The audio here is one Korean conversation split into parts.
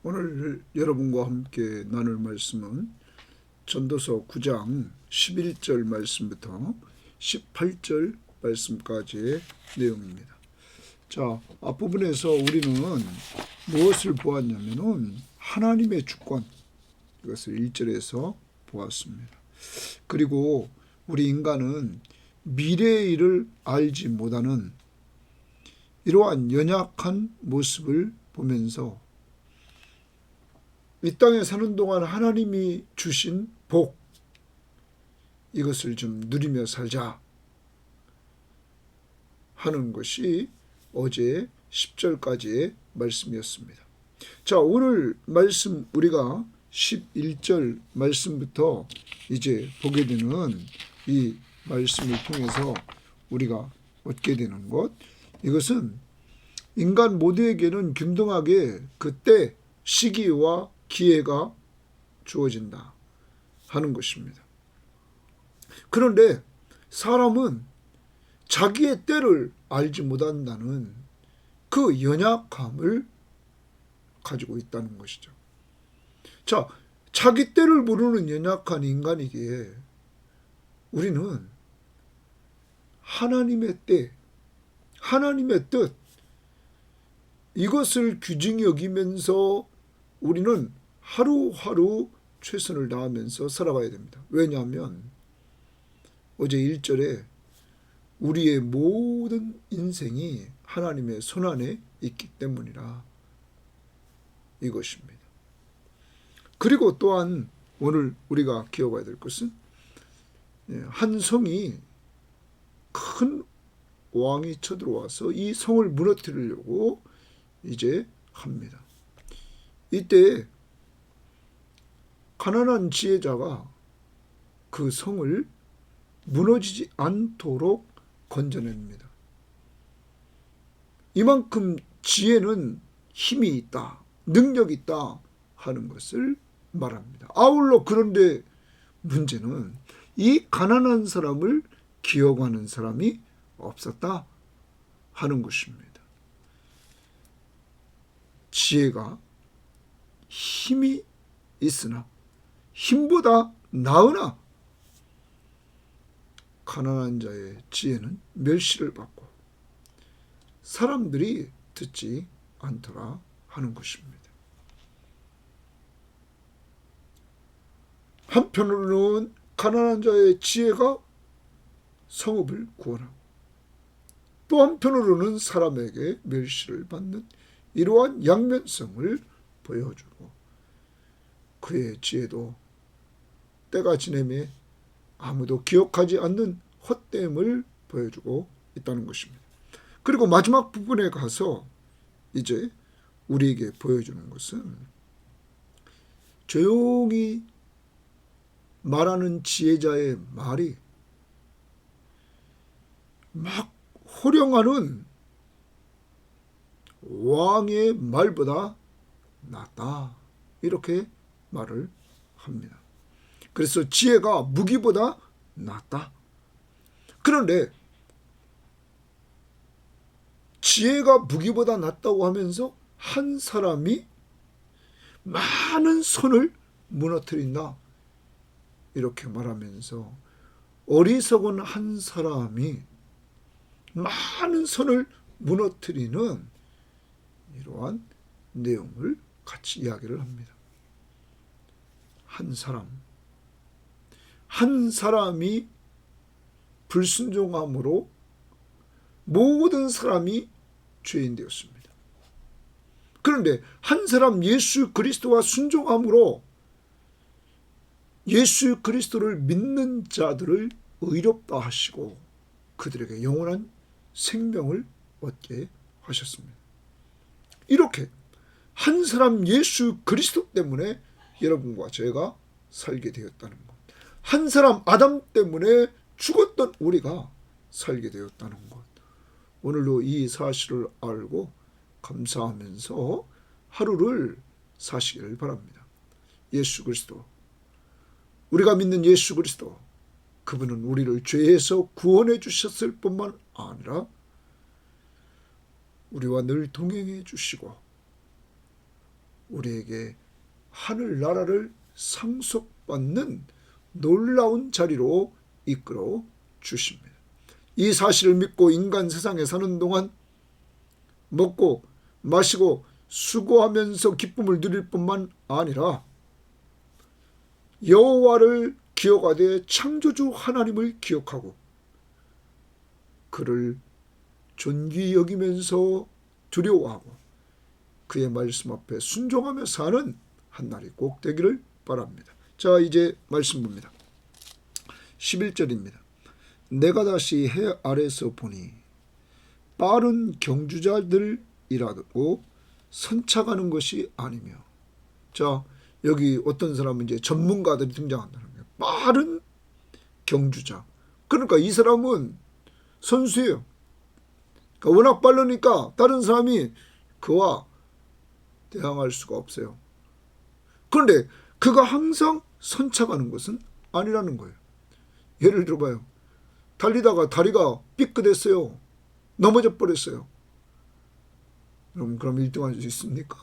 오늘 여러분과 함께 나눌 말씀은 전도서 9장 11절 말씀부터 18절 말씀까지의 내용입니다. 자, 앞부분에서 우리는 무엇을 보았냐면은 하나님의 주권, 이것을 1절에서 보았습니다. 그리고 우리 인간은 미래의 일을 알지 못하는 이러한 연약한 모습을 보면서 이 땅에 사는 동안 하나님이 주신 복, 이것을 좀 누리며 살자 하는 것이 어제 10절까지의 말씀이었습니다. 자, 오늘 말씀 우리가 11절 말씀부터 이제 보게 되는 이 말씀을 통해서 우리가 얻게 되는 것, 이것은 인간 모두에게는 균등하게 그때 시기와 기회가 주어진다 하는 것입니다. 그런데 사람은 자기의 때를 알지 못한다는 그 연약함을 가지고 있다는 것이죠. 자, 자기 때를 모르는 연약한 인간이기에 우리는 하나님의 때, 하나님의 뜻, 이것을 귀중히 여기면서 우리는 하루하루 최선을 다하면서 살아가야 됩니다. 왜냐하면 어제 1절에 우리의 모든 인생이 하나님의 손안에 있기 때문이라 이것입니다. 그리고 또한 오늘 우리가 기억해야 될 것은 한 성이 큰 왕이 쳐들어와서 이 성을 무너뜨리려고 이제 합니다. 이때 가난한 지혜자가 그 성을 무너지지 않도록 건져냅니다. 이만큼 지혜는 힘이 있다, 능력이 있다 하는 것을 말합니다. 아울러 그런데 문제는 이 가난한 사람을 기억하는 사람이 없었다 하는 것입니다. 지혜가 힘이 있으나 힘보다 나으나 가난한 자의 지혜는 멸시를 받고 사람들이 듣지 않더라 하는 것입니다. 한편으로는 가난한 자의 지혜가 성읍을 구원하고 또 한편으로는 사람에게 멸시를 받는 이러한 양면성을 보여주고 그의 지혜도 때가 지내매 아무도 기억하지 않는 헛됨을 보여주고 있다는 것입니다. 그리고 마지막 부분에 가서 이제 우리에게 보여주는 것은 조용히 말하는 지혜자의 말이 막 호령하는 왕의 말보다 낫다 이렇게 말을 합니다. 그래서 지혜가 무기보다 낫다. 그런데 지혜가 무기보다 낫다고 하면서 한 사람이 많은 손을 무너뜨린다 이렇게 말하면서 어리석은 한 사람이 많은 손을 무너뜨리는 이러한 내용을 같이 이야기를 합니다. 한 사람이 불순종함으로 모든 사람이 죄인 되었습니다. 그런데 한 사람 예수 그리스도와 순종함으로 예수 그리스도를 믿는 자들을 의롭다 하시고 그들에게 영원한 생명을 얻게 하셨습니다. 이렇게 한 사람 예수 그리스도 때문에 여러분과 제가 살게 되었다는 것, 한 사람 아담 때문에 죽었던 우리가 살게 되었다는 것, 오늘도 이 사실을 알고 감사하면서 하루를 사시기를 바랍니다. 예수 그리스도, 우리가 믿는 예수 그리스도, 그분은 우리를 죄에서 구원해 주셨을 뿐만 아니라 우리와 늘 동행해 주시고 우리에게 하늘나라를 상속받는 놀라운 자리로 이끌어 주십니다. 이 사실을 믿고 인간 세상에 사는 동안 먹고 마시고 수고하면서 기쁨을 누릴 뿐만 아니라 여호와를 기억하되 창조주 하나님을 기억하고 그를 존귀 여기면서 두려워하고 그의 말씀 앞에 순종하며 사는 한날이 꼭 되기를 바랍니다. 자, 이제 말씀 봅니다. 11절입니다. 내가 다시 해 아래서 보니 빠른 경주자들이라고 선착하는 것이 아니며, 자, 여기 어떤 사람은 이제 전문가들이 등장한다는 거예요. 빠른 경주자. 그러니까 이 사람은 선수예요. 그러니까 워낙 빠르니까 다른 사람이 그와 대항할 수가 없어요. 그런데 그가 항상 선착하는 것은 아니라는 거예요. 예를 들어봐요. 달리다가 다리가 삐끗했어요. 넘어져 버렸어요. 그럼 1등 할 수 있습니까?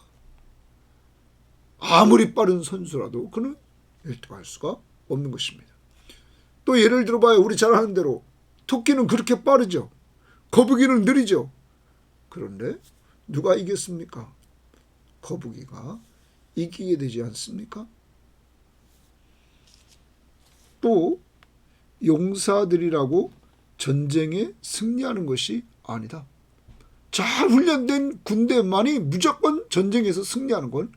아무리 빠른 선수라도 그는 1등 할 수가 없는 것입니다. 또 예를 들어봐요. 우리 잘 아는 대로 토끼는 그렇게 빠르죠. 거북이는 느리죠. 그런데 누가 이겼습니까? 거북이가 이기게 되지 않습니까? 또 용사들이라고 전쟁에 승리하는 것이 아니다. 잘 훈련된 군대만이 무조건 전쟁에서 승리하는 건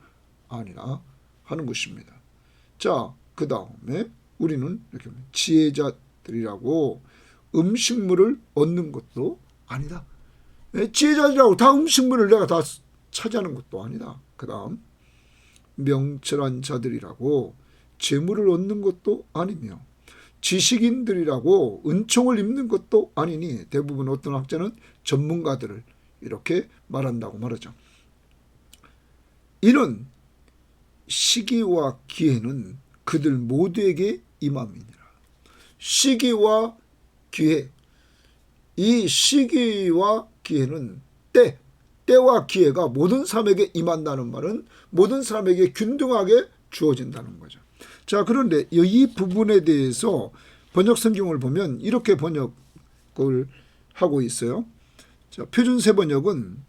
아니라 하는 것입니다. 자, 그 다음에 우리는 이렇게 지혜자들이라고 음식물을 얻는 것도 아니다. 지혜자들이라고 다 음식물을 내가 다 차지하는 것도 아니다. 그 다음 명철한 자들이라고 재물을 얻는 것도 아니며 지식인들이라고 은총을 입는 것도 아니니, 대부분 어떤 학자는 전문가들을 이렇게 말한다고 말하죠. 이런 시기와 기회는 그들 모두에게 임함이니라. 시기와 기회, 이 시기와 기회는 때와 기회가 모든 사람에게 임한다는 말은 모든 사람에게 균등하게 주어진다는 거죠. 자, 그런데 이 부분에 대해서 번역 성경을 보면 이렇게 번역을 하고 있어요. 자, 표준세 번역은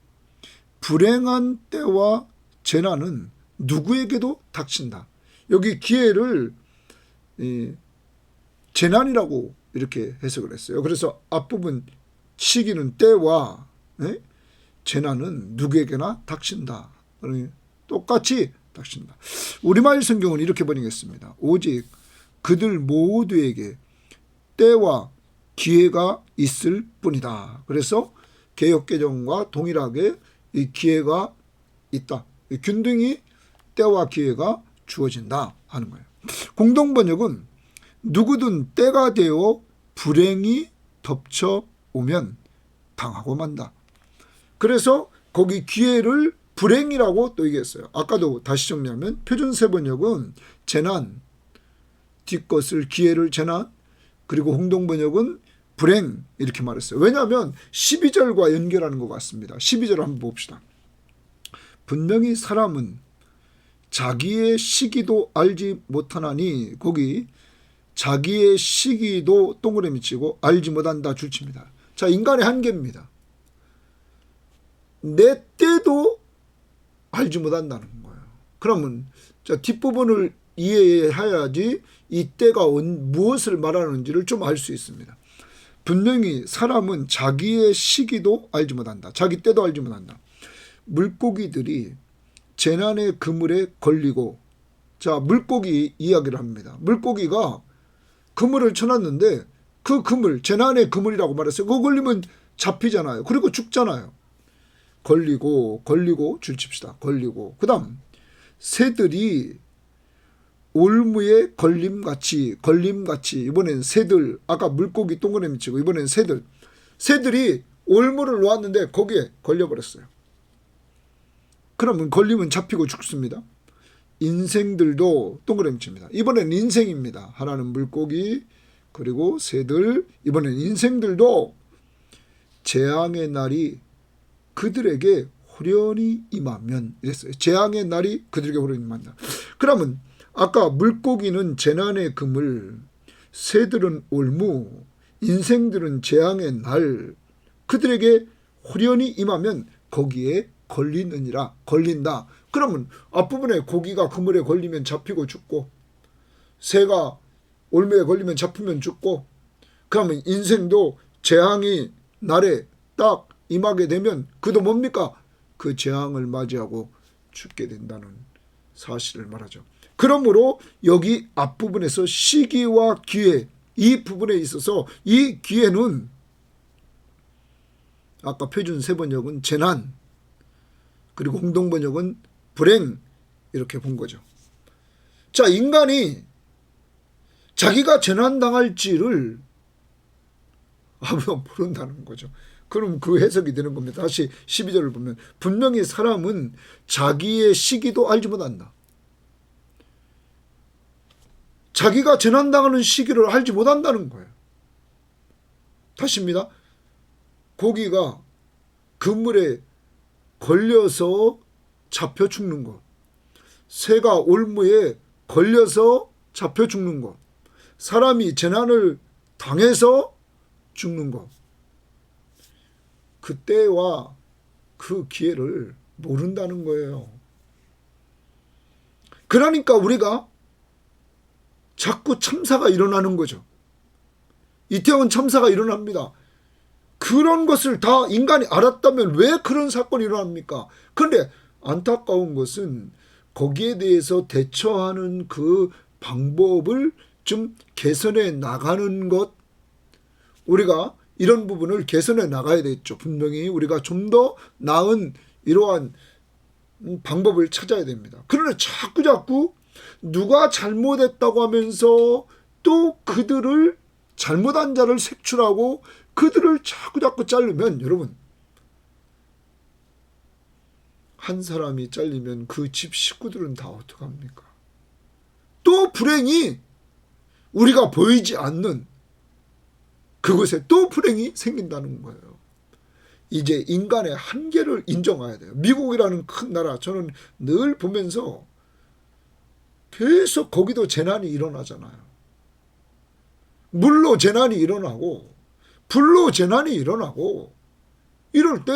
불행한 때와 재난은 누구에게도 닥친다. 여기 기회를 재난이라고 이렇게 해석을 했어요. 그래서 앞부분 시기는 때와 재난은 누구에게나 닥친다. 똑같이 닥친다. 우리말 성경은 이렇게 번역했습니다. 오직 그들 모두에게 때와 기회가 있을 뿐이다. 그래서 개역개정과 동일하게 이 기회가 있다. 균등히 때와 기회가 주어진다 하는 거예요. 공동번역은 누구든 때가 되어 불행이 덮쳐오면 당하고 만다. 그래서 거기 기회를 불행이라고 또 얘기했어요. 아까도 다시 정리하면 표준세 번역은 재난, 뒷것을 기회를 재난, 그리고 홍동번역은 불행 이렇게 말했어요. 왜냐하면 12절과 연결하는 것 같습니다. 12절 한번 봅시다. 분명히 사람은 자기의 시기도 알지 못하나니, 거기 자기의 시기도 동그라미 치고 알지 못한다 줄칩니다. 자, 인간의 한계입니다. 내 때도 알지 못한다는 거예요. 그러면 자, 뒷부분을 이해해야지 이 때가 무엇을 말하는지를 좀 알 수 있습니다. 분명히 사람은 자기의 시기도 알지 못한다. 자기 때도 알지 못한다. 물고기들이 재난의 그물에 걸리고, 자, 물고기 이야기를 합니다. 물고기가 그물을 쳐놨는데 그 그물, 재난의 그물이라고 말했어요. 그거 걸리면 잡히잖아요. 그리고 죽잖아요. 걸리고 줄칩시다. 걸리고. 그 다음 새들이 올무에 걸림같이 이번엔 새들, 아까 물고기 동그라미 치고 이번엔 새들이 올무를 놓았는데 거기에 걸려버렸어요. 그러면 걸리면 잡히고 죽습니다. 인생들도 동그라미 칩니다. 이번엔 인생입니다. 하나는 물고기, 그리고 새들, 이번엔 인생들도 재앙의 날이 그들에게 후련히 임하면 이랬어요. 재앙의 날이 그들에게 후련히 임한다. 그러면 아까 물고기는 재난의 그물, 새들은 올무, 인생들은 재앙의 날, 그들에게 후련히 임하면 거기에 걸리느니라. 걸린다. 그러면 앞부분에 고기가 그물에 걸리면 잡히고 죽고, 새가 올무에 걸리면 잡히면 죽고, 그러면 인생도 재앙이 날에 딱 임하게 되면 그도 뭡니까? 그 재앙을 맞이하고 죽게 된다는 사실을 말하죠. 그러므로 여기 앞부분에서 시기와 기회, 이 부분에 있어서 이 기회는 아까 표준 세번역은 재난, 그리고 공동번역은 불행, 이렇게 본 거죠. 자, 인간이 자기가 재난당할지를 아무도 모른다는 거죠. 그럼 그 해석이 되는 겁니다. 다시 12절을 보면 분명히 사람은 자기의 시기도 알지 못한다. 자기가 재난당하는 시기를 알지 못한다는 거예요. 다시입니다. 고기가 그물에 걸려서 잡혀 죽는 것, 새가 올무에 걸려서 잡혀 죽는 것, 사람이 재난을 당해서 죽는 것, 그때와 그 기회를 모른다는 거예요. 그러니까 우리가 자꾸 참사가 일어나는 거죠. 이태원 참사가 일어납니다. 그런 것을 다 인간이 알았다면 왜 그런 사건이 일어납니까? 그런데 안타까운 것은 거기에 대해서 대처하는 그 방법을 좀 개선해 나가는 것, 우리가 이런 부분을 개선해 나가야 되겠죠. 분명히 우리가 좀 더 나은 이러한 방법을 찾아야 됩니다. 그러나 자꾸 누가 잘못했다고 하면서 또 그들을 잘못한 자를 색출하고 그들을 자꾸 자르면, 여러분, 한 사람이 잘리면 그 집 식구들은 다 어떡합니까? 또 불행이 우리가 보이지 않는 그곳에 또 불행이 생긴다는 거예요. 이제 인간의 한계를 인정해야 돼요. 미국이라는 큰 나라, 저는 늘 보면서 계속 거기도 재난이 일어나잖아요. 물로 재난이 일어나고 불로 재난이 일어나고 이럴 때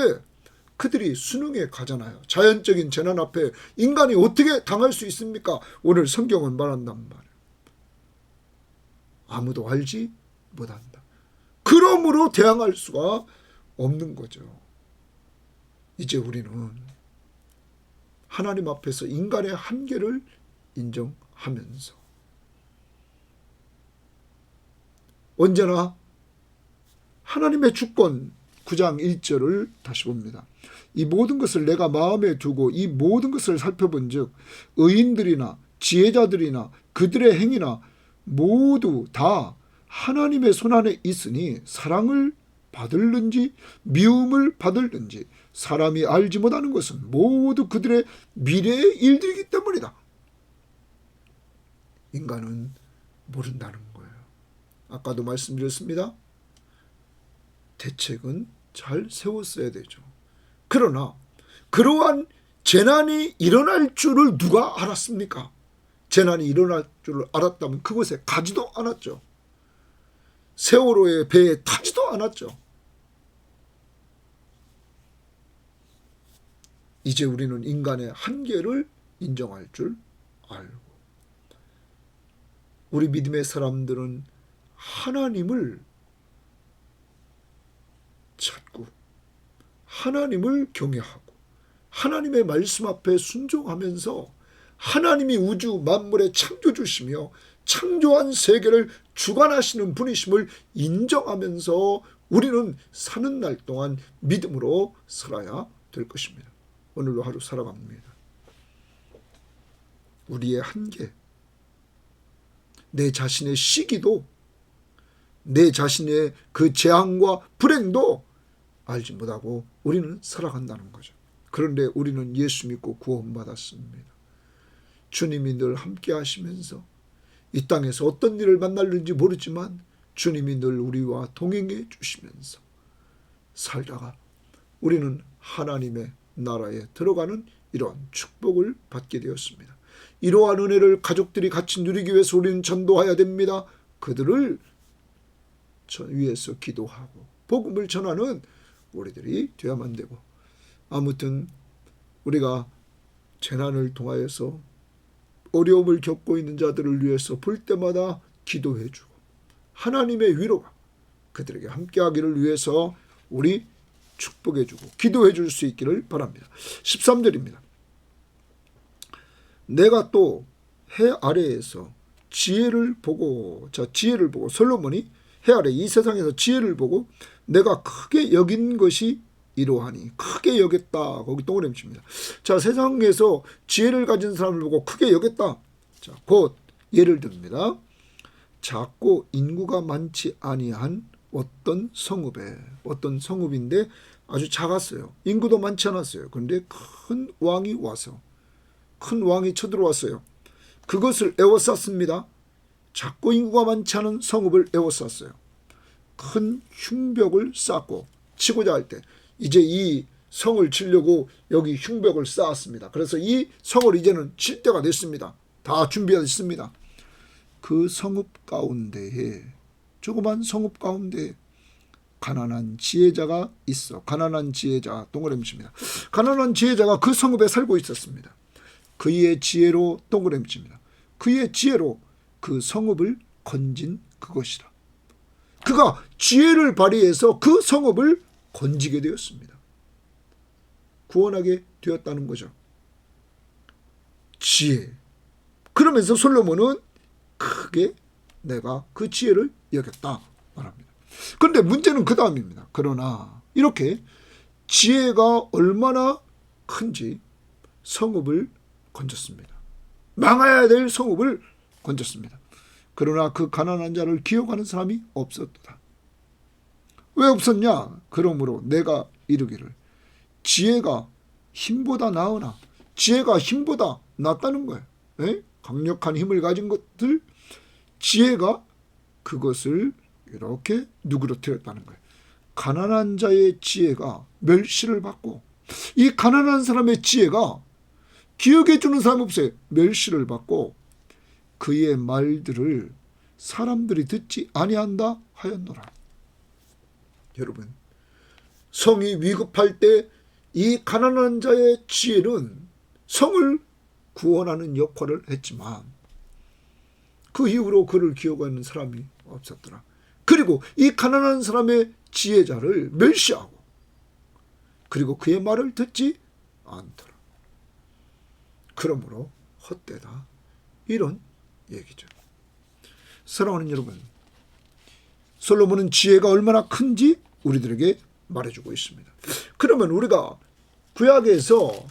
그들이 순응해 가잖아요. 자연적인 재난 앞에 인간이 어떻게 당할 수 있습니까? 오늘 성경은 말한단 말이에요. 아무도 알지 못한다. 그러므로 대항할 수가 없는 거죠. 이제 우리는 하나님 앞에서 인간의 한계를 인정하면서 언제나 하나님의 주권 9장 1절을 다시 봅니다. 이 모든 것을 내가 마음에 두고 이 모든 것을 살펴본 즉 의인들이나 지혜자들이나 그들의 행위나 모두 다 하나님의 손안에 있으니 사랑을 받을는지 미움을 받을는지 사람이 알지 못하는 것은 모두 그들의 미래의 일들이기 때문이다. 인간은 모른다는 거예요. 아까도 말씀드렸습니다. 대책은 잘 세웠어야 되죠. 그러나 그러한 재난이 일어날 줄을 누가 알았습니까? 재난이 일어날 줄을 알았다면 그곳에 가지도 않았죠. 세월호의 배에 타지도 않았죠. 이제 우리는 인간의 한계를 인정할 줄 알고, 우리 믿음의 사람들은 하나님을 찾고 하나님을 경외하고 하나님의 말씀 앞에 순종하면서 하나님이 우주 만물의 창조주시며 창조한 세계를 주관하시는 분이심을 인정하면서 우리는 사는 날 동안 믿음으로 살아야 될 것입니다. 오늘도 하루 살아갑니다. 우리의 한계, 내 자신의 시기도 내 자신의 그 재앙과 불행도 알지 못하고 우리는 살아간다는 거죠. 그런데 우리는 예수 믿고 구원받았습니다. 주님이 늘 함께 하시면서 이 땅에서 어떤 일을 만날는지 모르지만 주님이 늘 우리와 동행해 주시면서 살다가 우리는 하나님의 나라에 들어가는 이러한 축복을 받게 되었습니다. 이러한 은혜를 가족들이 같이 누리기 위해서 우리는 전도해야 됩니다. 그들을 위해서 기도하고 복음을 전하는 우리들이 되어야만 되고, 아무튼 우리가 재난을 통하여서 어려움을 겪고 있는 자들을 위해서 볼 때마다 기도해주고 하나님의 위로가 그들에게 함께하기를 위해서 우리 축복해주고 기도해줄 수 있기를 바랍니다. 13절입니다. 내가 또 해 아래에서 지혜를 보고, 자, 지혜를 보고, 솔로몬이 해 아래 이 세상에서 지혜를 보고 내가 크게 여긴 것이 이러하니, 크게 여겼다. 거기 동그라미 칩니다. 자, 세상에서 지혜를 가진 사람을 보고 크게 여겼다. 자, 곧 예를 듭니다. 작고 인구가 많지 아니한 어떤 성읍인데 아주 작았어요. 인구도 많지 않았어요. 그런데 큰 왕이 쳐들어왔어요. 그것을 에워쌌습니다. 작고 인구가 많지 않은 성읍을 에워쌌어요. 큰 흉벽을 쌓고 치고자 할 때 이제 이 성을 치려고 여기 흉벽을 쌓았습니다. 그래서 이 성을 이제는 칠 때가 됐습니다. 다 준비했습니다. 그 성읍 가운데에, 조그만 성읍 가운데 가난한 지혜자가 있어. 가난한 지혜자, 동그라미 칩니다. 가난한 지혜자가 그 성읍에 살고 있었습니다. 그의 지혜로, 동그라미 칩니다. 그의 지혜로 그 성읍을 건진 그것이라. 그가 지혜를 발휘해서 그 성읍을 건지게 되었습니다. 구원하게 되었다는 거죠. 지혜. 그러면서 솔로몬은 크게 내가 그 지혜를 여겼다 말합니다. 그런데 문제는 그 다음입니다. 그러나 이렇게 지혜가 얼마나 큰지 성읍을 건졌습니다. 망해야 될 성읍을 건졌습니다. 그러나 그 가난한 자를 기억하는 사람이 없었다. 왜 없었냐? 그러므로 내가 이르기를 지혜가 힘보다 나으나, 지혜가 힘보다 낫다는 거예요. 에? 강력한 힘을 가진 것들, 지혜가 그것을 이렇게 누그러뜨렸다는 거예요. 가난한 자의 지혜가 멸시를 받고, 이 가난한 사람의 지혜가 기억해 주는 사람 없어요. 멸시를 받고 그의 말들을 사람들이 듣지 아니한다 하였노라. 여러분, 성이 위급할 때 이 가난한 자의 지혜는 성을 구원하는 역할을 했지만 그 이후로 그를 기억하는 사람이 없었더라. 그리고 이 가난한 사람의 지혜자를 멸시하고 그리고 그의 말을 듣지 않더라. 그러므로 헛되다, 이런 얘기죠. 사랑하는 여러분, 솔로몬은 지혜가 얼마나 큰지 우리들에게 말해주고 있습니다. 그러면 우리가 구약에서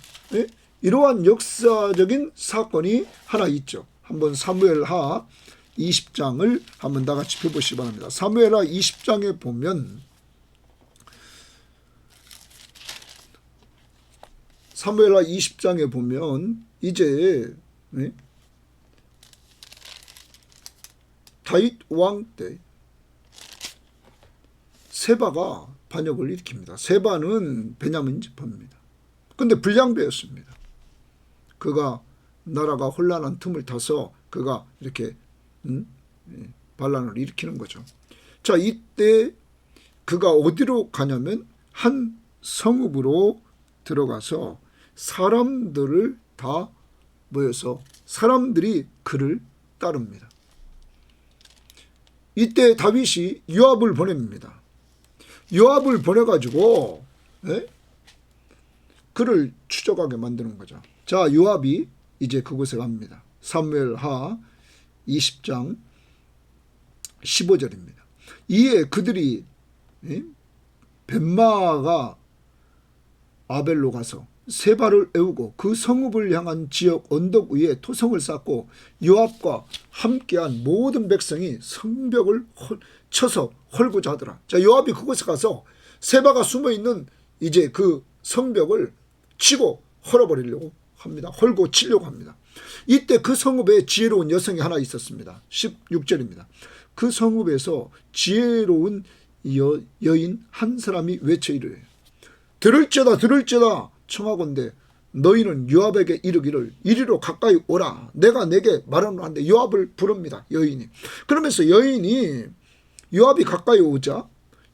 이러한 역사적인 사건이 하나 있죠. 한번 사무엘하 20장을 한번 다 같이 펴보시기 바랍니다. 사무엘하 20장에 보면 사무엘하 20장에 보면 이제 다윗 왕 때 세바가 반역을 일으킵니다. 세바는 베냐민 지파입니다. 그런데 불량배였습니다. 그가 나라가 혼란한 틈을 타서 그가 이렇게 반란을 일으키는 거죠. 자, 이때 그가 어디로 가냐면 한 성읍으로 들어가서 사람들을 다 모여서 사람들이 그를 따릅니다. 이때 다윗이 요압을 보냅니다. 요압을 보내가지고 그를 추적하게 만드는 거죠. 자, 요압이 이제 그곳에 갑니다. 사무엘하 20장 15절입니다. 이에 그들이 벤마가 아벨로 가서 세바를 에우고 그 성읍을 향한 지역 언덕 위에 토성을 쌓고 요압과 함께한 모든 백성이 성벽을 쳐서 헐고자 하더라. 자, 요압이 그곳에 가서 세바가 숨어있는 이제 그 성벽을 치고 헐어버리려고 합니다. 헐고 치려고 합니다. 이때 그 성읍에 지혜로운 여성이 하나 있었습니다. 16절입니다. 그 성읍에서 지혜로운 여인 한 사람이 외쳐 이르되 들을지어다 들을지어다 청하건대 너희는 요압에게 이르기를 이리로 가까이 오라. 내가 내게 말하노라는데 요압을 부릅니다. 여인이. 그러면서 여인이 요압이 가까이 오자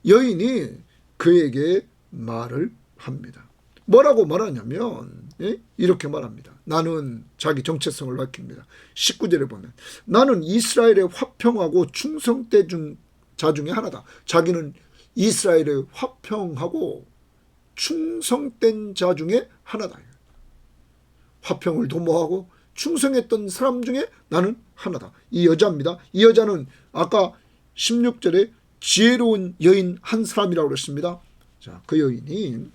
여인이 그에게 말을 합니다. 뭐라고 말하냐면 이렇게 말합니다. 나는 자기 정체성을 밝힙니다. 19절에 보면 나는 이스라엘의 화평하고 충성된 자 중에 하나다. 자기는 이스라엘의 화평하고 충성된 자 중에 하나다. 화평을 도모하고 충성했던 사람 중에 나는 하나다. 이 여자입니다. 이 여자는 아까 16절에 지혜로운 여인 한 사람이라고 그랬습니다. 자, 그 여인이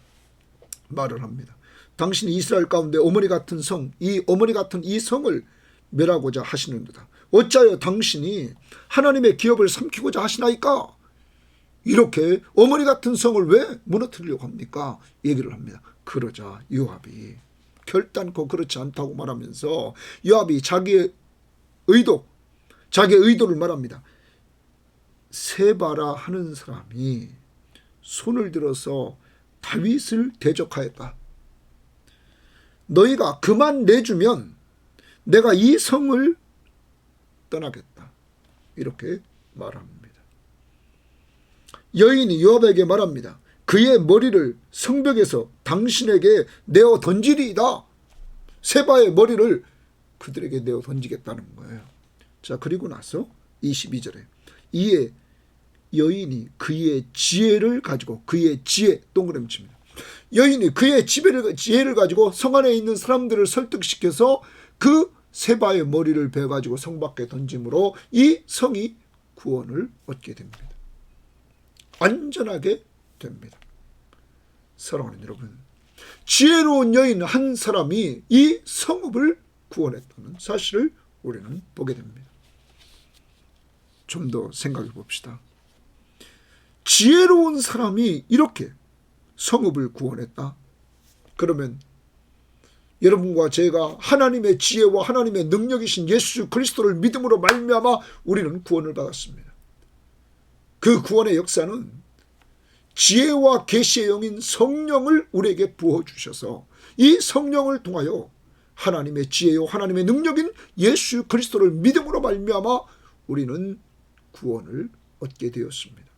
말을 합니다. 당신이 이스라엘 가운데 어머니 같은 성, 이 어머니 같은 이 성을 멸하고자 하시는도다. 어찌하여 당신이 하나님의 기업을 삼키고자 하시나이까? 이렇게 어머니 같은 성을 왜 무너뜨리려고 합니까? 얘기를 합니다. 그러자 요압이 결단코 그렇지 않다고 말하면서 요압이 자기의 의도를 말합니다. 세바라 하는 사람이 손을 들어서 다윗을 대적하였다. 너희가 그만 내주면 내가 이 성을 떠나겠다. 이렇게 말합니다. 여인이 요압에게 말합니다. 그의 머리를 성벽에서 당신에게 내어 던지리이다. 세바의 머리를 그들에게 내어 던지겠다는 거예요. 자, 그리고 나서 22절에 이에 여인이 그의 지혜를 가지고 그의 지혜 동그라미 칩니다. 여인이 그의 지혜를 가지고 성 안에 있는 사람들을 설득시켜서 그 세바의 머리를 베가지고 성 밖에 던짐으로 이 성이 구원을 얻게 됩니다. 안전하게 됩니다. 사랑하는 여러분, 지혜로운 여인 한 사람이 이 성읍을 구원했다는 사실을 우리는 보게 됩니다. 좀 더 생각해 봅시다. 지혜로운 사람이 이렇게 성읍을 구원했다. 그러면 여러분과 제가 하나님의 지혜와 하나님의 능력이신 예수 그리스도를 믿음으로 말미암아 우리는 구원을 받았습니다. 그 구원의 역사는 지혜와 계시의 영인 성령을 우리에게 부어주셔서 이 성령을 통하여 하나님의 지혜요 하나님의 능력인 예수 그리스도를 믿음으로 말미암아 우리는 구원을 얻게 되었습니다.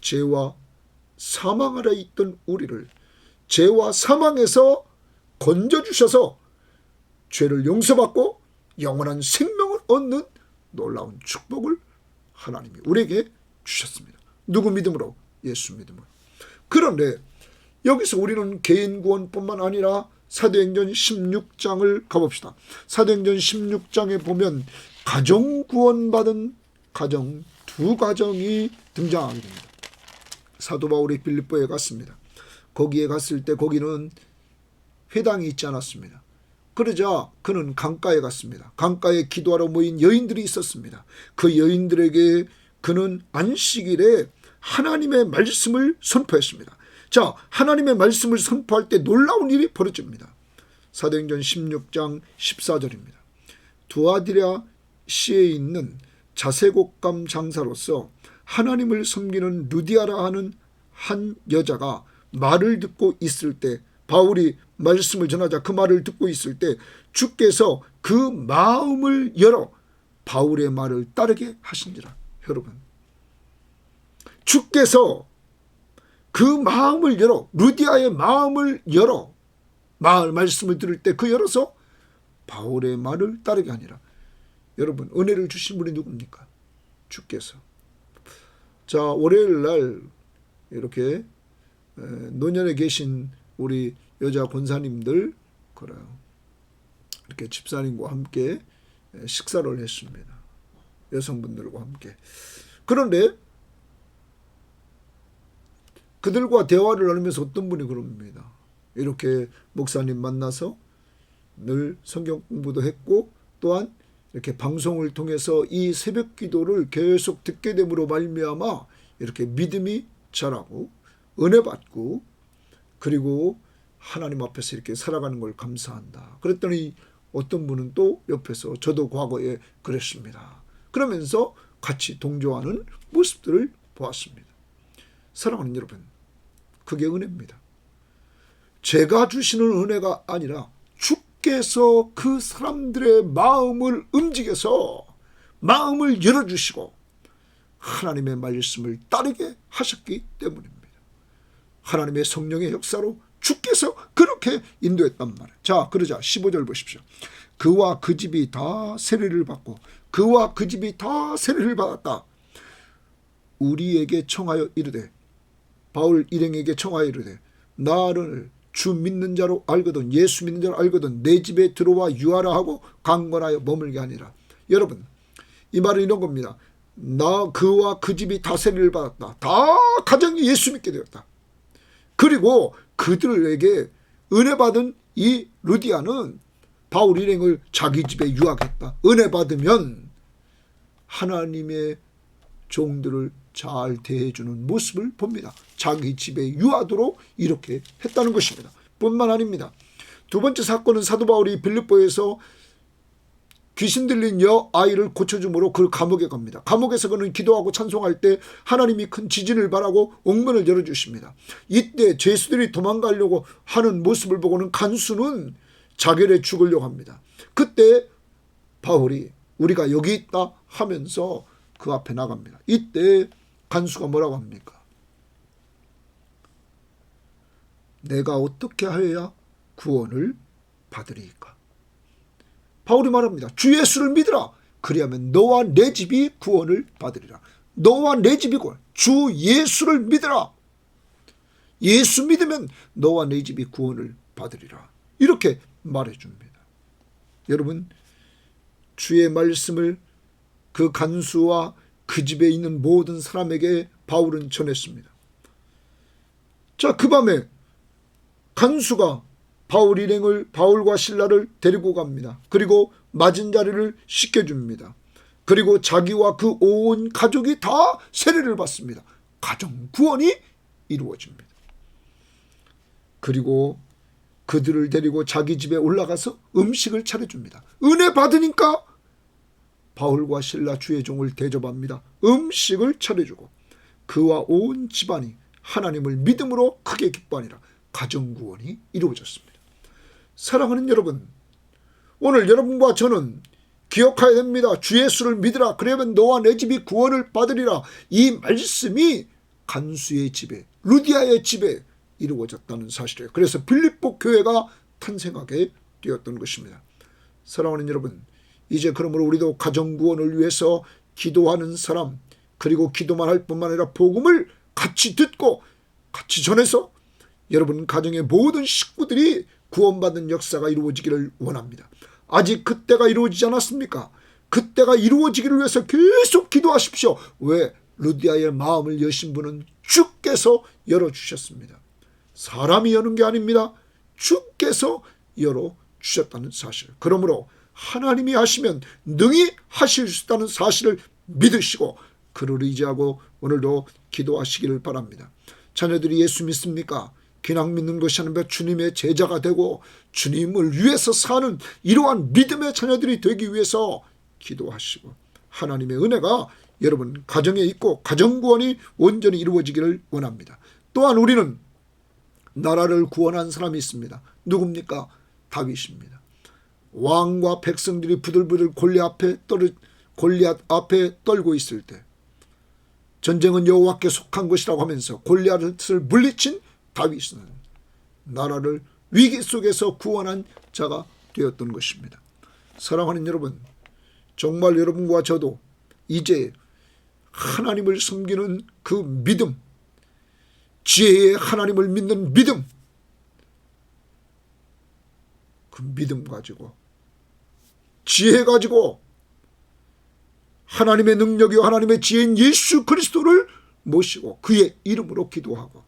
죄와 사망 아래 있던 우리를 죄와 사망에서 건져주셔서 죄를 용서받고 영원한 생명을 얻는 놀라운 축복을 하나님이 우리에게 주셨습니다. 누구 믿음으로? 예수 믿음으로. 그런데 여기서 우리는 개인 구원뿐만 아니라 사도행전 16장을 가봅시다. 사도행전 16장에 보면 가정 구원받은 가정 두 가정이 등장하게 됩니다. 사도 바울이 빌립보에 갔습니다. 거기에 갔을 때 거기는 회당이 있지 않았습니다. 그러자 그는 강가에 갔습니다. 강가에 기도하러 모인 여인들이 있었습니다. 그 여인들에게 그는 안식일에 하나님의 말씀을 선포했습니다. 자, 하나님의 말씀을 선포할 때 놀라운 일이 벌어집니다. 사도행전 16장 14절입니다. 두아디라 시에 있는 자색옷감 장사로서 하나님을 섬기는 루디아라 하는 한 여자가 말을 듣고 있을 때, 바울이 말씀을 전하자 그 말을 듣고 있을 때 주께서 그 마음을 열어 바울의 말을 따르게 하신지라. 여러분, 주께서 그 마음을 열어, 루디아의 마음을 열어 말씀을 들을 때 그 열어서 바울의 말을 따르게 하니라. 여러분, 은혜를 주신 분이 누굽니까? 주께서. 자, 월요일 날 이렇게 노년에 계신 우리 여자 권사님들, 그래요, 이렇게 집사님과 함께 식사를 했습니다. 여성분들과 함께. 그런데 그들과 대화를 나누면서 어떤 분이 그럽니다. 이렇게 목사님 만나서 늘 성경 공부도 했고 또한 이렇게 방송을 통해서 이 새벽 기도를 계속 듣게 됨으로 말미암아 이렇게 믿음이 자라고 은혜 받고 그리고 하나님 앞에서 이렇게 살아가는 걸 감사한다. 그랬더니 어떤 분은 또 옆에서 저도 과거에 그랬습니다. 그러면서 같이 동조하는 모습들을 보았습니다. 사랑하는 여러분, 그게 은혜입니다. 제가 주시는 은혜가 아니라 주께서 그 사람들의 마음을 움직여서 마음을 열어주시고 하나님의 말씀을 따르게 하셨기 때문입니다. 하나님의 성령의 역사로 주께서 그렇게 인도했단 말이에요. 자, 그러자 15절 보십시오. 그와 그 집이 다 세례를 받고 그와 그 집이 다 세례를 받았다. 우리에게 청하여 이르되, 바울 일행에게 청하여 이르되, 나를 주 믿는 자로 알거든, 예수 믿는 자로 알거든 내 집에 들어와 유하라 하고 강권하여 머물게 하니라. 여러분, 이 말은 이런 겁니다. 그와 그 집이 다 세례를 받았다. 다 가정이 예수 믿게 되었다. 그리고 그들에게 은혜 받은 이 루디아는 바울 일행을 자기 집에 유학했다. 은혜 받으면 하나님의 종들을 잘 대해주는 모습을 봅니다. 자기 집에 유하도록 이렇게 했다는 것입니다. 뿐만 아닙니다. 두 번째 사건은 사도 바울이 빌립보에서 귀신 들린 여아이를 고쳐줌으로 그를 감옥에 갑니다. 감옥에서 그는 기도하고 찬송할 때 하나님이 큰 지진을 바라고 옥문을 열어주십니다. 이때 죄수들이 도망가려고 하는 모습을 보고는 간수는 자결해 죽으려고 합니다. 그때 바울이 우리가 여기 있다 하면서 그 앞에 나갑니다. 이때 간수가 뭐라고 합니까? 내가 어떻게 하여야 구원을 받으리까? 바울이 말합니다. 주 예수를 믿으라. 그리하면 너와 내 집이 구원을 받으리라. 너와 내 집이 구원. 주 예수를 믿으라. 예수 믿으면 너와 내 집이 구원을 받으리라. 이렇게 말해줍니다. 여러분, 주의 말씀을 그 간수와 그 집에 있는 모든 사람에게 바울은 전했습니다. 자, 그 밤에 간수가 바울 일행을, 바울과 신라를 데리고 갑니다. 그리고 맞은 자리를 씻겨줍니다. 그리고 자기와 그 온 가족이 다 세례를 받습니다. 가정 구원이 이루어집니다. 그리고 그들을 데리고 자기 집에 올라가서 음식을 차려줍니다. 은혜 받으니까 바울과 신라 주의 종을 대접합니다. 음식을 차려주고 그와 온 집안이 하나님을 믿음으로 크게 기뻐하니라. 가정 구원이 이루어졌습니다. 사랑하는 여러분, 오늘 여러분과 저는 기억해야 됩니다. 주 예수를 믿으라. 그러면 너와 내 집이 구원을 받으리라. 이 말씀이 간수의 집에, 루디아의 집에 이루어졌다는 사실이에요. 그래서 빌립보 교회가 탄생하게 되었던 것입니다. 사랑하는 여러분, 이제 그러므로 우리도 가정 구원을 위해서 기도하는 사람, 그리고 기도만 할 뿐만 아니라 복음을 같이 듣고 같이 전해서 여러분 가정의 모든 식구들이 구원받는 역사가 이루어지기를 원합니다. 아직 그때가 이루어지지 않았습니까? 그때가 이루어지기를 위해서 계속 기도하십시오. 왜? 루디아의 마음을 여신 분은 주께서 열어주셨습니다. 사람이 여는 게 아닙니다. 주께서 열어주셨다는 사실. 그러므로 하나님이 하시면 능히 하실 수 있다는 사실을 믿으시고 그를 의지하고 오늘도 기도하시기를 바랍니다. 자녀들이 예수 믿습니까? 그냥 믿는 것이 아니라 주님의 제자가 되고 주님을 위해서 사는 이러한 믿음의 자녀들이 되기 위해서 기도하시고 하나님의 은혜가 여러분 가정에 있고 가정구원이 온전히 이루어지기를 원합니다. 또한 우리는 나라를 구원한 사람이 있습니다. 누굽니까? 다윗입니다. 왕과 백성들이 부들부들 골리앗 앞에 떨고 있을 때 전쟁은 여호와께 속한 것이라고 하면서 골리앗을 물리친 다윗은 나라를 위기 속에서 구원한 자가 되었던 것입니다. 사랑하는 여러분, 정말 여러분과 저도 이제 하나님을 섬기는 그 믿음, 지혜의 하나님을 믿는 믿음, 그 믿음 가지고 지혜 가지고 하나님의 능력이요 하나님의 지혜인 예수 그리스도를 모시고 그의 이름으로 기도하고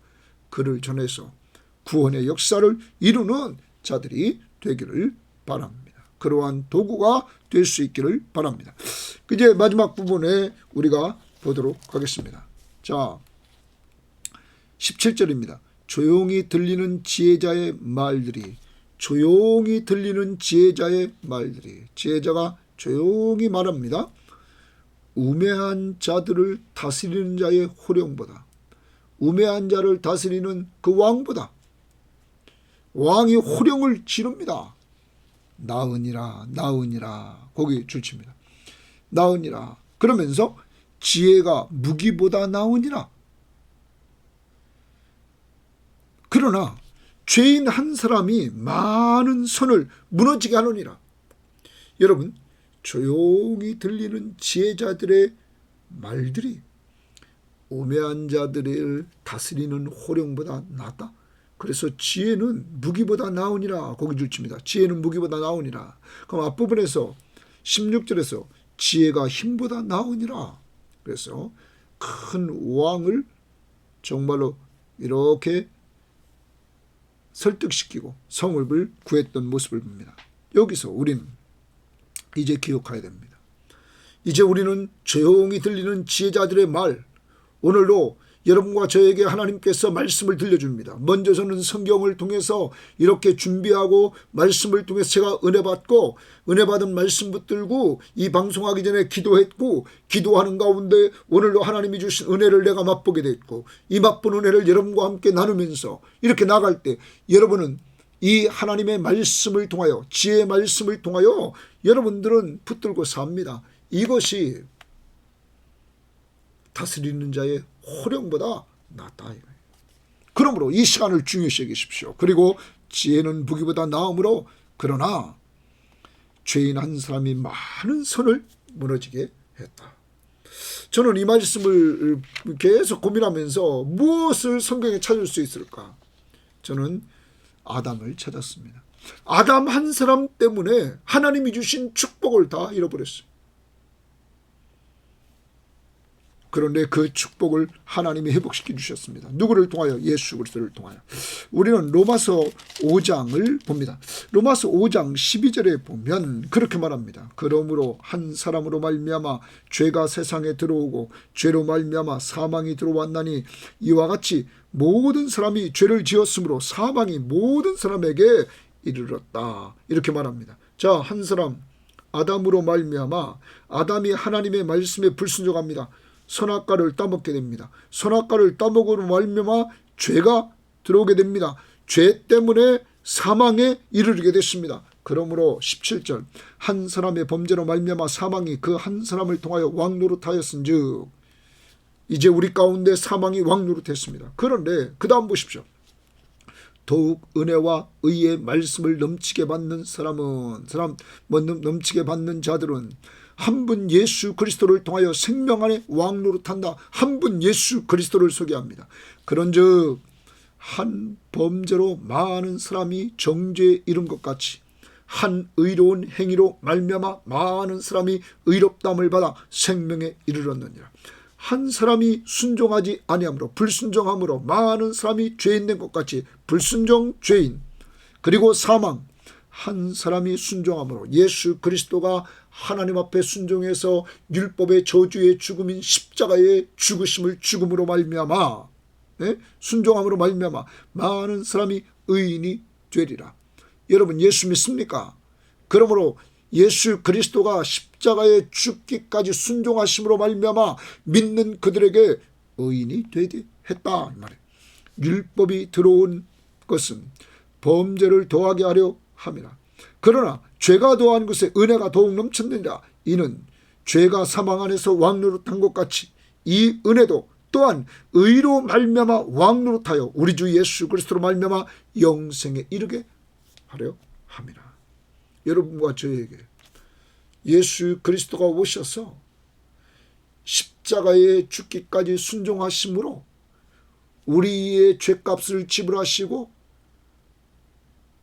그를 전해서 구원의 역사를 이루는 자들이 되기를 바랍니다. 그러한 도구가 될 수 있기를 바랍니다. 이제 마지막 부분에 우리가 보도록 하겠습니다. 자, 17절입니다. 조용히 들리는 지혜자의 말들이, 조용히 들리는 지혜자의 말들이, 지혜자가 조용히 말합니다. 우매한 자들을 다스리는 자의 호령보다, 우매한 자를 다스리는 그 왕보다, 왕이 호령을 지릅니다. 나으니라 나으니라 거기 줄칩니다. 나으니라. 그러면서 지혜가 무기보다 나으니라. 그러나 죄인 한 사람이 많은 선을 무너지게 하느니라. 여러분, 조용히 들리는 지혜자들의 말들이 우매한 자들을 다스리는 호령보다 낫다. 그래서 지혜는 무기보다 나으니라 거기 줄칩니다. 지혜는 무기보다 나으니라. 그럼 앞부분에서 16절에서 지혜가 힘보다 나으니라. 그래서 큰 왕을 정말로 이렇게 설득시키고 성읍을 구했던 모습을 봅니다. 여기서 우리는 이제 기억해야 됩니다. 이제 우리는 조용히 들리는 지혜자들의 말, 오늘도 여러분과 저에게 하나님께서 말씀을 들려줍니다. 먼저 저는 성경을 통해서 이렇게 준비하고 말씀을 통해서 제가 은혜 받고 은혜 받은 말씀 붙들고 이 방송하기 전에 기도했고 기도하는 가운데 오늘도 하나님이 주신 은혜를 내가 맛보게 됐고 이 맛본 은혜를 여러분과 함께 나누면서 이렇게 나갈 때 여러분은 이 하나님의 말씀을 통하여 지혜의 말씀을 통하여 여러분들은 붙들고 삽니다. 이것이 다스리는 자의 호령보다 낫다. 그러므로 이 시간을 중요시 여기십시오. 그리고 지혜는 무기보다 나음으로 그러나 죄인 한 사람이 많은 선을 무너지게 했다. 저는 이 말씀을 계속 고민하면서 무엇을 성경에 찾을 수 있을까? 저는 아담을 찾았습니다. 아담 한 사람 때문에 하나님이 주신 축복을 다 잃어버렸어요. 그런데 그 축복을 하나님이 회복시켜 주셨습니다. 누구를 통하여? 예수 그리스도를 통하여. 우리는 로마서 5장을 봅니다. 로마서 5장 12절에 보면 그렇게 말합니다. 그러므로 한 사람으로 말미암아 죄가 세상에 들어오고 죄로 말미암아 사망이 들어왔나니 이와 같이 모든 사람이 죄를 지었으므로 사망이 모든 사람에게 이르렀다. 이렇게 말합니다. 자, 한 사람 아담으로 말미암아 아담이 하나님의 말씀에 불순종합니다. 선악과를 따먹게 됩니다. 선악과를 따먹으로 말미암아 죄가 들어오게 됩니다. 죄 때문에 사망에 이르게 됐습니다. 그러므로 17절 한 사람의 범죄로 말미암아 사망이 그 한 사람을 통하여 왕노릇하였은즉 이제 우리 가운데 사망이 왕노릇했습니다. 그런데 그 다음 보십시오. 더욱 은혜와 의의 말씀을 넘치게 받는 넘치게 받는 자들은 한 분 예수 그리스도를 통하여 생명 안에 왕노릇한다. 한 분 예수 그리스도를 소개합니다. 그런즉 한 범죄로 많은 사람이 정죄에 이른 것 같이 한 의로운 행위로 말미암아 많은 사람이 의롭다함을 받아 생명에 이르렀느니라. 한 사람이 순종하지 아니함으로 불순종함으로 많은 사람이 죄인 된 것 같이 불순종 죄인 그리고 사망 한 사람이 순종함으로 예수 그리스도가 하나님 앞에 순종해서 율법의 저주의 죽음인 십자가의 죽으심을 죽음으로 말미암아 순종함으로 말미암아 많은 사람이 의인이 되리라. 여러분 예수 믿습니까? 그러므로 예수 그리스도가 십자가에 죽기까지 순종하심으로 말미암아 믿는 그들에게 의인이 되게 했다 이 말이에요. 율법이 들어온 것은 범죄를 더하게 하려 함이라. 그러나 죄가 더한 것에 은혜가 더욱 넘쳤느니라. 이는 죄가 사망 안에서 왕노릇한 것 같이 이 은혜도 또한 의로 말미암아 왕노릇하여 우리 주 예수 그리스도로 말미암아 영생에 이르게 하려 함이라. 여러분과 저에게 예수 그리스도가 오셔서 십자가에 죽기까지 순종하심으로 우리의 죄값을 지불하시고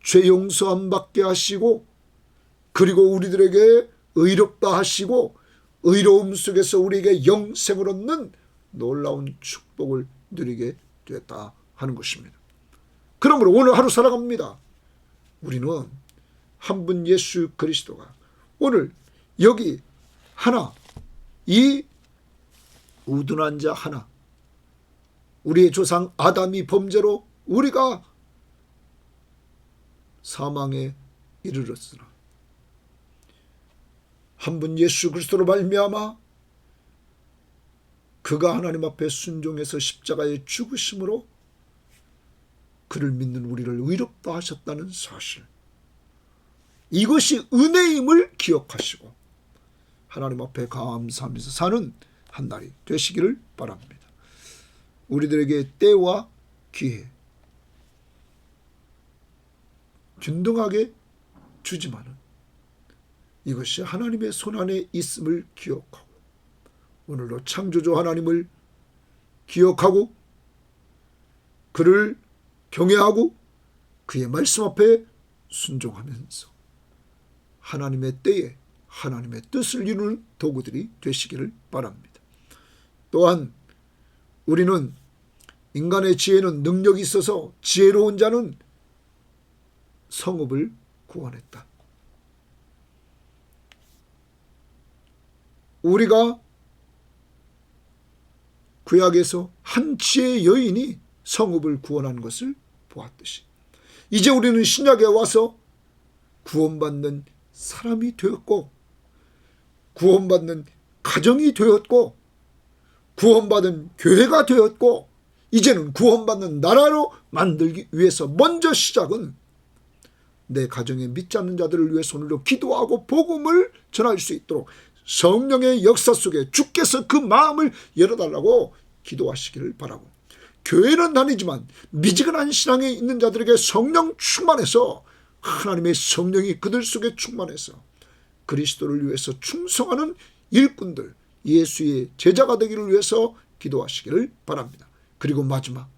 죄 용서함 받게 하시고 그리고 우리들에게 의롭다 하시고 의로움 속에서 우리에게 영생을 얻는 놀라운 축복을 누리게 됐다 하는 것입니다. 그러므로 오늘 하루 살아갑니다. 우리는 한 분 예수 그리스도가 오늘 여기 하나 이 우둔한 자 하나 우리의 조상 아담이 범죄로 우리가 사망에 이르렀으나 한 분 예수 그리스도로 말미암아 그가 하나님 앞에 순종해서 십자가에 죽으심으로 그를 믿는 우리를 의롭다 하셨다는 사실, 이것이 은혜임을 기억하시고 하나님 앞에 감사하면서 사는 한 날이 되시기를 바랍니다. 우리들에게 때와 기회 균등하게 주지만은 이것이 하나님의 손안에 있음을 기억하고 오늘도 창조주 하나님을 기억하고 그를 경외하고 그의 말씀 앞에 순종하면서 하나님의 때에 하나님의 뜻을 이루는 도구들이 되시기를 바랍니다. 또한 우리는 인간의 지혜는 능력이 있어서 지혜로운 자는 성읍을 구원했다. 우리가 구약에서 한 지혜의 여인이 성읍을 구원한 것을 보았듯이 이제 우리는 신약에 와서 구원받는 사람이 되었고 구원받는 가정이 되었고 구원받은 교회가 되었고 이제는 구원받는 나라로 만들기 위해서 먼저 시작은 내 가정에 믿지 않는 자들을 위해서 오늘도 기도하고 복음을 전할 수 있도록 성령의 역사 속에 주께서 그 마음을 열어달라고 기도하시기를 바라고, 교회는 다니지만 미지근한 신앙에 있는 자들에게 성령 충만해서 하나님의 성령이 그들 속에 충만해서 그리스도를 위해서 충성하는 일꾼들, 예수의 제자가 되기를 위해서 기도하시기를 바랍니다. 그리고 마지막,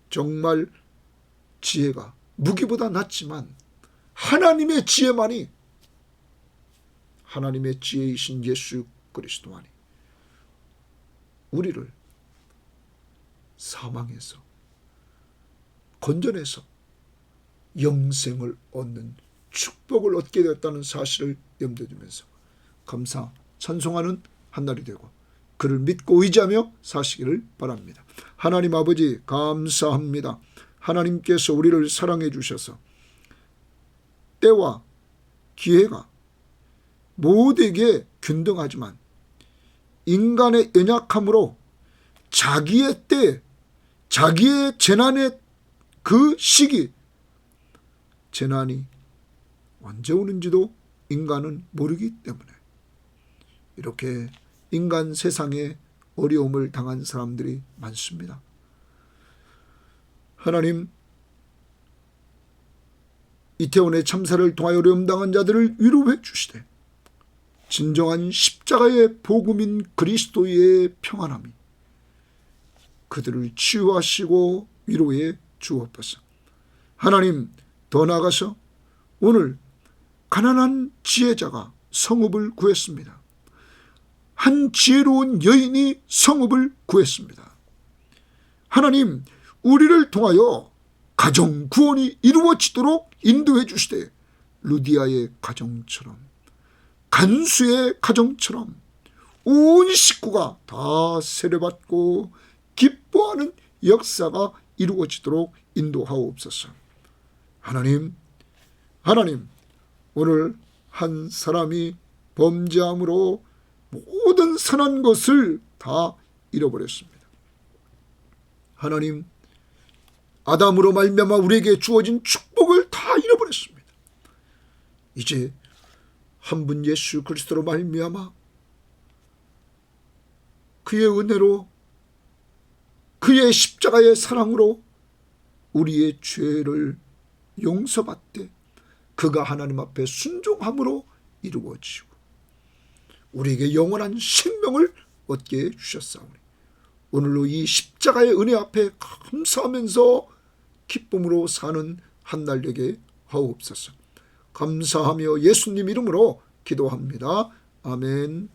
정말 지혜가 무기보다 낫지만 하나님의 지혜만이, 하나님의 지혜이신 예수 그리스도만이 우리를 사망에서 건져내서 영생을 얻는 축복을 얻게 되었다는 사실을 염두에 두면서 감사 찬송하는 한 날이 되고 그를 믿고 의지하며 사시기를 바랍니다. 하나님 아버지 감사합니다. 하나님께서 우리를 사랑해 주셔서 때와 기회가 모두에게 균등하지만 인간의 연약함으로 자기의 때, 자기의 재난의 그 시기, 재난이 언제 오는지도 인간은 모르기 때문에 이렇게 인간 세상에 어려움을 당한 사람들이 많습니다. 하나님, 이태원의 참사를 통하여 어려움 당한 자들을 위로해 주시되 진정한 십자가의 복음인 그리스도의 평안함이 그들을 치유하시고 위로해 주옵소서. 하나님, 더 나아가서 오늘 가난한 지혜자가 성읍을 구했습니다. 한 지혜로운 여인이 성읍을 구했습니다. 하나님, 우리를 통하여 가정 구원이 이루어지도록 인도해 주시되 루디아의 가정처럼, 간수의 가정처럼 온 식구가 다 세례받고 기뻐하는 역사가 이루어지도록 인도하옵소서. 하나님, 오늘 한 사람이 범죄함으로 모든 선한 것을 다 잃어버렸습니다. 하나님, 아담으로 말미암아 우리에게 주어진 축복을 다 잃어버렸습니다. 이제 한 분 예수 그리스도로 말미암아 그의 은혜로, 그의 십자가의 사랑으로 우리의 죄를 용서받되 그가 하나님 앞에 순종함으로 이루어지고 우리에게 영원한 생명을 얻게 해주셨사오니 오늘로 이 십자가의 은혜 앞에 감사하면서 기쁨으로 사는 한 날 되게 하옵소서. 감사하며 예수님 이름으로 기도합니다. 아멘.